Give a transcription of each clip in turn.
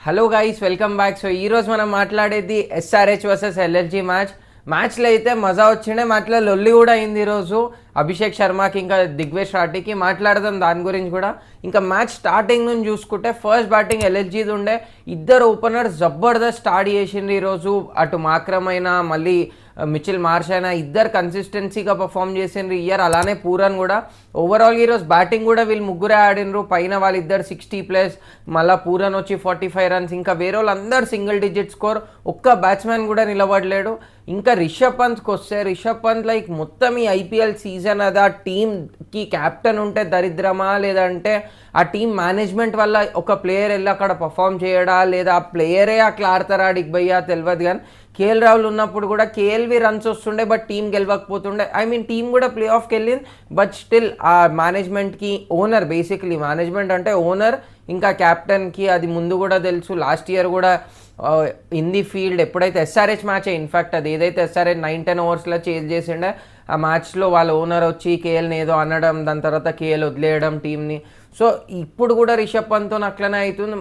Hello guys, welcome back. So ఈరోజు మనం మాట్లాడేది ఎస్ఆర్హెచ్ వర్సెస్ ఎల్ఎల్జీ మ్యాచ్లో అయితే మజా వచ్చిండే. మ్యాచ్లో లొల్లి కూడా అయింది ఈరోజు. అభిషేక్ శర్మకి ఇంకా దిగ్వేష్ రాఠీకి మాట్లాడదాం దాని గురించి కూడా. ఇంకా మ్యాచ్ స్టార్టింగ్ నుంచి చూసుకుంటే ఫస్ట్ బ్యాటింగ్ ఎల్ఎల్జీది ఉండే. ఇద్దరు ఓపెనర్స్ జబర్దస్త్ స్టార్ట్ చేసిండ్రు ఈరోజు. అటు మాక్రమ్ అయినా మళ్ళీ మిచిల్ మార్ష్ అయినా ఇద్దరు కన్సిస్టెన్సీగా పర్ఫామ్ చేసిండ్రు ఇయర్. అలానే పూరన్ కూడా. ఓవరాల్గా ఈరోజు బ్యాటింగ్ కూడా వీళ్ళు ముగ్గురే ఆడినరు. పైన వాళ్ళిద్దరు 60+, మళ్ళీ పూరన్ వచ్చి 45 రన్స్. ఇంకా వేరే వాళ్ళందరూ సింగిల్ డిజిట్ స్కోర్. ఒక్క బ్యాట్స్మెన్ కూడా నిలబడలేడు. ఇంకా రిషబ్ పంత్కి వస్తే, రిషబ్ పంత్ లైక్ మొత్తం ఈ ఐపీఎల్ సీజన్ అది ఆ టీంకి క్యాప్టెన్ ఉంటే దరిద్రమా, లేదంటే ఆ టీం మేనేజ్మెంట్ వల్ల ఒక ప్లేయర్ వెళ్ళి అక్కడ పర్ఫామ్ చేయడా, లేదా ఆ ప్లేయరే అట్లా ఆడతారా అడిగి పోయా తెలియదు. కానీ కేఎల్ రాహుల్ ఉన్నప్పుడు కూడా కేఎల్వి రన్స్ వస్తుండే, బట్ టీం గెలవకపోతుండే. ఐ మీన్ టీం కూడా ప్లే ఆఫ్కి వెళ్ళింది, బట్ స్టిల్ ఆ మేనేజ్మెంట్కి, ఓనర్ బేసిక్లీ మేనేజ్మెంట్ అంటే ఓనర్ ఇంకా క్యాప్టెన్కి అది ముందు కూడా తెలుసు. లాస్ట్ ఇయర్ కూడా ఇన్ ది ఫీల్డ్ ఎప్పుడైతే ఎస్ఆర్హెచ్ మ్యాచ్ ఇన్ఫ్యాక్ట్ అది ఏదైతే ఎస్ఆర్హెచ్ 9-10 ఓవర్స్లో చేంజ్ చేసిండే, ఆ మ్యాచ్లో వాళ్ళ ఓనర్ వచ్చి కేఎల్ని ఏదో అనడం, దాని తర్వాత కేఎల్ వదిలేయడం టీంని. సో ఇప్పుడు కూడా రిషబ్ పంత్తో అట్లనే అవుతుంది.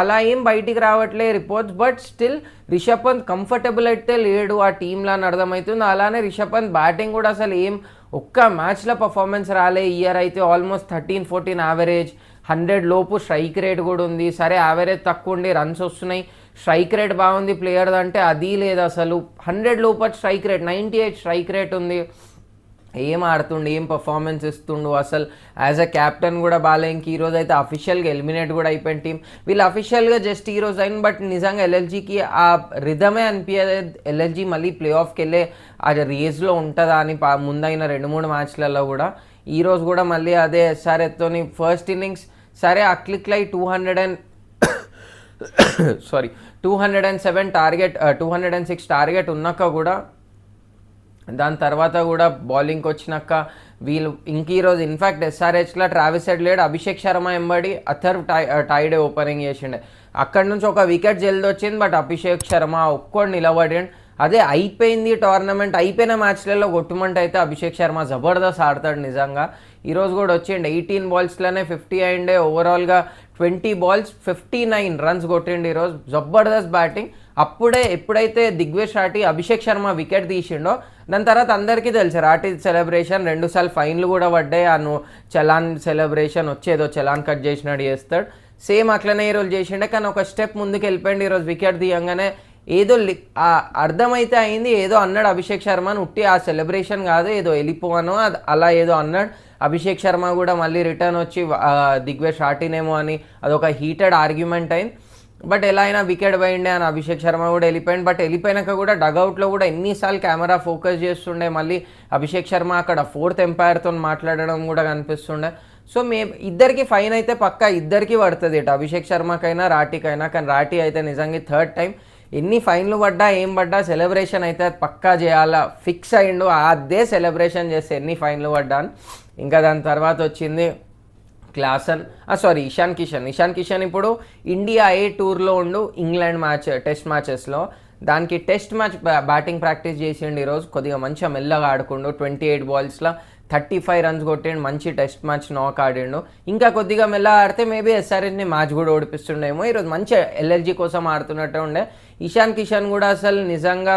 అలా ఏం బయటికి రావట్లే reports, but still Rishabh Pant comfortable అయితే లేడు ఆ టీంలో అని అర్థమవుతుంది. అలానే రిషబ్ పంత్ బ్యాటింగ్ కూడా అసలు ఏం ఒక్క మ్యాచ్లో పర్ఫార్మెన్స్ రాలే. ఇయర్ అయితే ఆల్మోస్ట్ 13-14 యావరేజ్, 100 లోపు స్ట్రైక్ రేట్ కూడా ఉంది. సరే యావరేజ్ తక్కువ ఉండి రన్స్ వస్తున్నాయి, స్ట్రైక్ రేట్ బాగుంది ప్లేయర్ది అంటే అది లేదు అసలు. 100 లోపు స్ట్రైక్ రేట్, 98 స్ట్రైక్ రేట్ ఉంది. ఏం ఆడుతుండు, ఏం పర్ఫార్మెన్స్ ఇస్తుండు అసలు. యాజ్ అ క్యాప్టెన్ కూడా బాగా. ఇంక ఈరోజు అయితే అఫీషియల్గా ఎలిమినేట్ కూడా అయిపోయిన టీం. వీళ్ళు అఫీషియల్గా జస్ట్ ఈరోజు అయింది, బట్ నిజంగా ఎల్ఎల్జీకి ఆ రిధమే అనిపించలేదు. ఎల్ఎల్జీ మళ్ళీ ప్లే ఆఫ్కి వెళ్ళే ఆ రేస్లో ఉంటుందా అని ముందైన 2-3 మ్యాచ్లలో కూడా. ఈరోజు కూడా మళ్ళీ అదే ఎస్ఆర్హెచ్తోని ఫస్ట్ ఇన్నింగ్స్ సరే అక్లిక్లై 207 టార్గెట్, 206 టార్గెట్ ఉన్నాక కూడా, దాని తర్వాత కూడా బౌలింగ్కి వచ్చినాక వీళ్ళు ఇంక ఈరోజు ఇన్ఫ్యాక్ట్ ఎస్ఆర్హెచ్లో ట్రావిస్ హెడ్ లేడు, అభిషేక్ శర్మ ఎంబడి అథర్వ్ టైడే ఓపెనింగ్ చేసిండే. అక్కడ నుంచి ఒక వికెట్ జల్ది వచ్చింది, బట్ అభిషేక్ శర్మ ఒక్కడు నిలబడి. అదే అయిపోయింది టోర్నమెంట్, అయిపోయిన మ్యాచ్లలో కొట్టుమంటే అయితే అభిషేక్ శర్మ జబర్దస్త్ ఆడతాడు నిజంగా. ఈరోజు కూడా వచ్చిండు 18 బాల్స్లోనే 50 అయిండే. ఓవరాల్గా 20 బాల్స్ 59 రన్స్ కొట్టిండు ఈరోజు. జబర్దస్త్ బ్యాటింగ్. అప్పుడే ఎప్పుడైతే దిగ్వేష్ రాఠీ అభిషేక్ శర్మ వికెట్ తీసిండో, దాని తర్వాత అందరికీ తెలుసు రాఠీ సెలబ్రేషన్ 2 సార్లు ఫైన్లు కూడా పడ్డాయి. అను చలాన్ సెలబ్రేషన్ వచ్చేదో చలాన్ కట్ చేసినట్టు చేస్తాడు. సేమ్ అట్లనే ఈరోజు చేసిండే, కానీ ఒక స్టెప్ ముందుకు వెళ్ళిపోయింది ఈరోజు. వికెట్ తీయంగానే ఏదో అర్థమైతే అయింది, ఏదో అన్నాడు అభిషేక్ శర్మను. ఉట్టి ఆ సెలబ్రేషన్ కాదు, ఏదో వెళ్ళిపోవను అలా ఏదో అన్నాడు అభిషేక్ శర్మ కూడా. మళ్ళీ రిటర్న్ వచ్చి దిగ్వేష్ రాఠీనేమో అని అదొక హీటెడ్ ఆర్గ్యుమెంట్ అయింది. బట్ ఎలా అయినా వికెట్ పోయిండే అని అభిషేక్ శర్మ కూడా వెళ్ళిపోయింది. బట్ వెళ్ళిపోయినాక కూడా డగౌట్లో కూడా ఎన్నిసార్లు కెమెరా ఫోకస్ చేస్తుండే. మళ్ళీ అభిషేక్ శర్మ అక్కడ 4th ఎంపైర్తో మాట్లాడడం కూడా కనిపిస్తుండే. సో ఇద్దరికి ఫైన్ అయితే పక్కా ఇద్దరికి పడుతుంది, ఇటు అభిషేక్ శర్మకైనా రాఠీకైనా. కానీ రాఠీ అయితే నిజంగా 3rd టైం ఎన్ని ఫైన్లు పడ్డా ఏం పడ్డా సెలబ్రేషన్ అయితే పక్కా చేయాలా ఫిక్స్ అయ్యిండు. అదే సెలబ్రేషన్ చేస్తే ఎన్ని ఫైన్లు పడ్డా. ఇంకా దాని తర్వాత వచ్చింది ఇషాన్ కిషన్ ఇప్పుడు ఇండియా ఏ టూర్లో ఉండు ఇంగ్లాండ్ టెస్ట్ మ్యాచెస్లో. దానికి టెస్ట్ మ్యాచ్ బ్యాటింగ్ ప్రాక్టీస్ చేసిండు ఈరోజు. కొద్దిగా మంచిగా మెల్లగా ఆడుకుండు. 28 బాల్స్లో 35 రన్స్ కొట్టిండు. మంచి టెస్ట్ మ్యాచ్ నాక్ ఆడిండు. ఇంకా కొద్దిగా మెల్లగా ఆడితే మేబీ ఎస్ఆర్హెచ్ని మ్యాచ్ కూడా ఓడిపిస్తుండేమో. ఈరోజు మంచి ఎల్ఎల్జీ కోసం ఆడుతున్నట్టే ఉండే. ఇషాన్ కిషన్ కూడా అసలు నిజంగా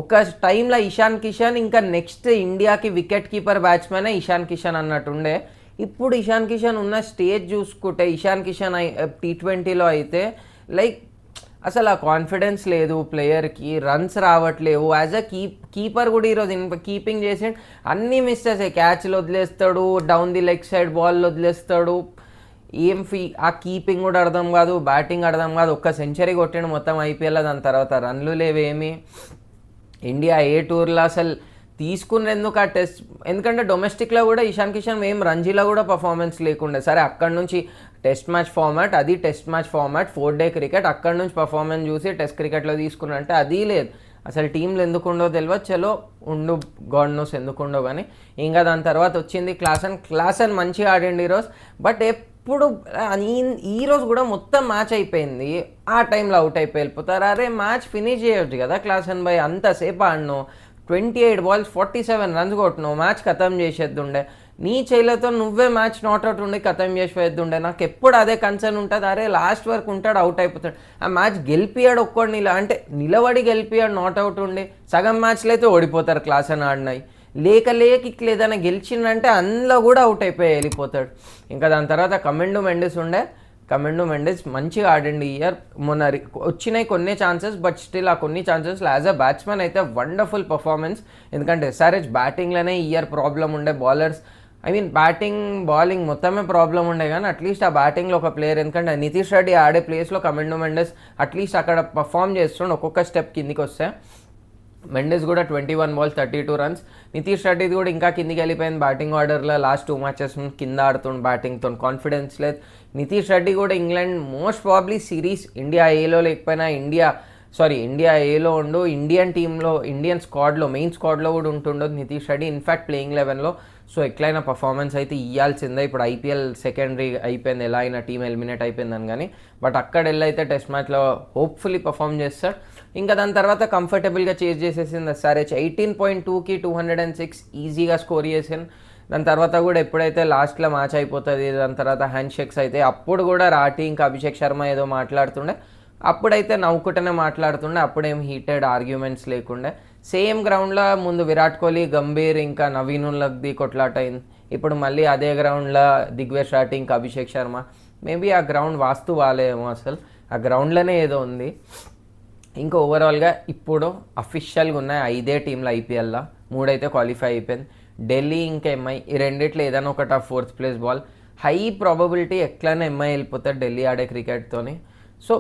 ఒక టైంలో ఇషాన్ కిషన్ ఇంకా నెక్స్ట్ ఇండియాకి wicket keeper batsman Ishan Kishan అన్నట్టుండే. ఇప్పుడు ఇషాన్ కిషన్ ఉన్న స్టేజ్ చూసుకుంటే, ఇషాన్ కిషన్ T20లో అయితే లైక్ అసలు ఆ కాన్ఫిడెన్స్ లేదు ప్లేయర్కి, రన్స్ రావట్లేవు. యాజ్ అ కీపర్ కూడా ఈరోజు కీపింగ్ చేసి అన్నీ మిస్ చేసాయి. క్యాచ్లు వదిలేస్తాడు, down the leg side ball వదిలేస్తాడు. ఆ కీపింగ్ కూడా అర్థం కాదు, బ్యాటింగ్ అర్థం కాదు. ఒక్క సెంచరీ కొట్టిండు మొత్తం ఐపీఎల్లో. దాని తర్వాత రన్లు లేవేమి. ఇండియా ఏ టూర్లో అసలు తీసుకునేందుకు ఆ టెస్ట్, ఎందుకంటే డొమెస్టిక్లో కూడా ఇషాన్ కిషన్ రంజీలో కూడా పర్ఫార్మెన్స్ లేకుండే. సరే అక్కడ నుంచి టెస్ట్ మ్యాచ్ ఫార్మాట్, అది test match format 4-day cricket, అక్కడ నుంచి పర్ఫార్మెన్స్ చూసి టెస్ట్ క్రికెట్లో తీసుకున్నంటే అది లేదు. అసలు టీంలు ఎందుకు ఉండో తెలియదు. చలో ఉండు, గాడ్ నోస్ ఎందుకు ఉండో. కానీ ఇంకా దాని తర్వాత వచ్చింది క్లాసన్ మంచిగా ఆడిండు ఈరోజు. బట్ ఎప్పుడు ఈరోజు కూడా మొత్తం మ్యాచ్ అయిపోయింది, ఆ టైంలో అవుట్ అయిపోయి వెళ్ళిపోతారు. అరే మ్యాచ్ ఫినిష్ చేయొచ్చు కదా క్లాసన్ బై, అంతసేపు ఆడిను. 28 బాల్స్ 47 రన్స్ కొట్టినావు, మ్యాచ్ ఖతం చేసేద్దుండే. నీ చేయిలతో నువ్వే మ్యాచ్ నాట్అవుట్ ఉండి ఖతం చేసి వేద్దుండే. నాకు ఎప్పుడు అదే కన్సర్న్ ఉంటుంది, అరే లాస్ట్ వరకు ఉంటాడు అవుట్ అయిపోతాడు, ఆ మ్యాచ్ గెలిపియాడు ఒక్కడు అంటే నిలబడి గెలిపియాడు నాట్అవుట్ ఉండి. సగం మ్యాచ్లు అయితే ఓడిపోతారు క్లాస్ అని ఆడినాయి, లేక ఇట్లా ఏదైనా గెలిచిందంటే అందులో కూడా అవుట్ అయిపోయి వెళ్ళిపోతాడు. ఇంకా దాని తర్వాత కమెండు మెండిస్ మంచిగా ఆడండి ఈ ఇయర్. మొన్న వచ్చినాయి కొన్ని ఛాన్సెస్, బట్ స్టిల్ ఆ కొన్ని ఛాన్సెస్ యాజ్ అ బ్యాట్స్మెన్ అయితే వండర్ఫుల్ పర్ఫార్మెన్స్. ఎందుకంటే ఎస్ఆర్హెచ్ బ్యాటింగ్లోనే ఈ ఇయర్ ప్రాబ్లం ఉండే, బౌలర్స్ బ్యాటింగ్ బౌలింగ్ మొత్తమే ప్రాబ్లం ఉండే, కానీ అట్లీస్ట్ ఆ బ్యాటింగ్లో ఒక ప్లేయర్, ఎందుకంటే నితీష్ రెడ్డి ఆడే ప్లేస్లో కమెండు మెండిస్ అట్లీస్ట్ అక్కడ పర్ఫామ్ చేస్తుండే ఒక్కొక్క స్టెప్ కిందికి వస్తే. మెండిస్ కూడా 21 balls 32 runs. నితీష్ రెడ్డిది కూడా ఇంకా కిందికి వెళ్ళిపోయింది బ్యాటింగ్ ఆర్డర్లో, లాస్ట్ 2 matches కింద ఆడుతుండు బ్యాటింగ్తో, కాన్ఫిడెన్స్ లేదు. నితీష్ రెడ్డి కూడా England most probably series India ఏలో లేకపోయినా ఇండియా ఏలో ఉండు, ఇండియన్ టీంలో ఇండియన్ స్క్వాడ్లో మెయిన్ స్క్వాడ్లో కూడా ఉంటుండదు నితీష్ రెడ్డి, ఇన్ఫ్యాక్ట్ ప్లేయింగ్ 11లో. సో ఎట్లయినా పర్ఫార్మెన్స్ అయితే ఇవ్వాల్సిందే. ఇప్పుడు ఐపీఎల్ సెకండరీ అయిపోయింది, ఎలా అయినా టీం ఎలిమినేట్ అయిపోయిందని, కానీ బట్ అక్కడ వెళ్ళైతే టెస్ట్ మ్యాచ్లో హోప్ఫుల్లీ పర్ఫామ్ చేస్తాడు. ఇంకా దాని తర్వాత కంఫర్టబుల్గా చేజ్ చేసేసింది ఎస్ఆర్హెచ్. 18.2కి 206 ఈజీగా స్కోర్ చేసాను. దాని తర్వాత కూడా ఎప్పుడైతే లాస్ట్లో మ్యాచ్ అయిపోతుంది, దాని తర్వాత హ్యాండ్ షేక్స్ అయితే అప్పుడు కూడా రాటి ఇంకా అభిషేక్ శర్మ ఏదో మాట్లాడుతుండే, అప్పుడైతే నవ్వుకుంటూనే మాట్లాడుతుండే, అప్పుడేం హీటెడ్ ఆర్గ్యుమెంట్స్ లేకుండే. సేమ్ గ్రౌండ్లో ముందు విరాట్ కోహ్లీ, గంభీర్ ఇంకా నవీన్ ఉల్-హక్ది కొట్లాట అయింది, ఇప్పుడు మళ్ళీ అదే గ్రౌండ్లో దిగ్వేష్ రాటి ఇంకా అభిషేక్ శర్మ. మేబీ ఆ గ్రౌండ్ వాస్తు బాగాలేమో, అసలు ఆ గ్రౌండ్లోనే ఏదో ఉంది. ఇంకా ఓవరాల్గా ఇప్పుడు అఫీషియల్గా ఉన్నాయి 5 టీంలు ఐపీఎల్లో, 3 అయితే క్వాలిఫై అయిపోయింది. ఢిల్లీ ఇంకా ఎంఐ, ఈ రెండిట్లో ఏదైనా ఒకటి 4th place ball. High probability ఎట్లయినా ఎంఐ వెళ్ళిపోతారు ఢిల్లీ ఆడే క్రికెట్తోని. సో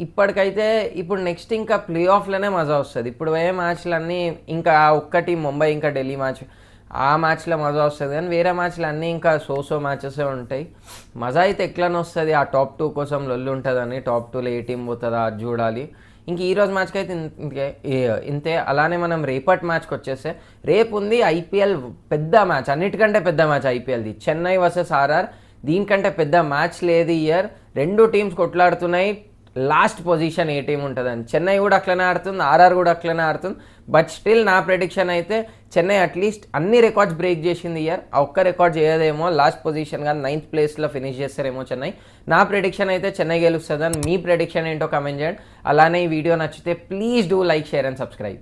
ఇప్పటికైతే ఇప్పుడు నెక్స్ట్ ఇంకా ప్లే ఆఫ్లోనే మజా వస్తుంది. ఇప్పుడు ఏ మ్యాచ్లన్నీ ఇంకా ఒక్కటి ముంబై ఇంకా ఢిల్లీ మ్యాచ్, ఆ మ్యాచ్లో మజా వస్తుంది, కానీ వేరే మ్యాచ్లు అన్నీ ఇంకా సో మ్యాచెసే ఉంటాయి. మజా అయితే ఎట్లనే వస్తుంది, ఆ టాప్ 2 కోసం లొల్లు ఉంటుందని, టాప్ 2లో ఏ టీం పోతుందా అది చూడాలి. ఇంక ఈరోజు మ్యాచ్కి అయితే ఇంతే. అలానే మనం రేపటి మ్యాచ్కి వచ్చేస్తే, రేపు ఉంది ఐపీఎల్ పెద్ద మ్యాచ్, అన్నిటికంటే పెద్ద మ్యాచ్ ఐపీఎల్ది, చెన్నై వర్సెస్ ఆర్ఆర్. దీనికంటే పెద్ద మ్యాచ్ లేదు ఇయర్. 2 టీమ్స్ కొట్లాడుతున్నాయి లాస్ట్ పొజిషన్ ఏ టీం ఉంటుందని. చెన్నై కూడా అట్లనే ఆడుతుంది, ఆర్ఆర్ కూడా అట్లనే ఆడుతుంది. బట్ స్టిల్ నా ప్రెడిక్షన్ అయితే చెన్నై అట్లీస్ట్ అన్ని రికార్డ్స్ బ్రేక్ చేసింది ఇయర్, ఆ ఒక్క రికార్డ్ చేయదేమో, లాస్ట్ పొజిషన్ కానీ 9th ప్లేస్లో ఫినిష్ చేస్తారేమో చెన్నై. నా ప్రెడిక్షన్ అయితే చెన్నై గెలుస్తుందని. మీ ప్రెడిక్షన్ ఏంటో కమెంట్ చేయండి. అలానే ఈ వీడియో నచ్చితే please do like, share and subscribe.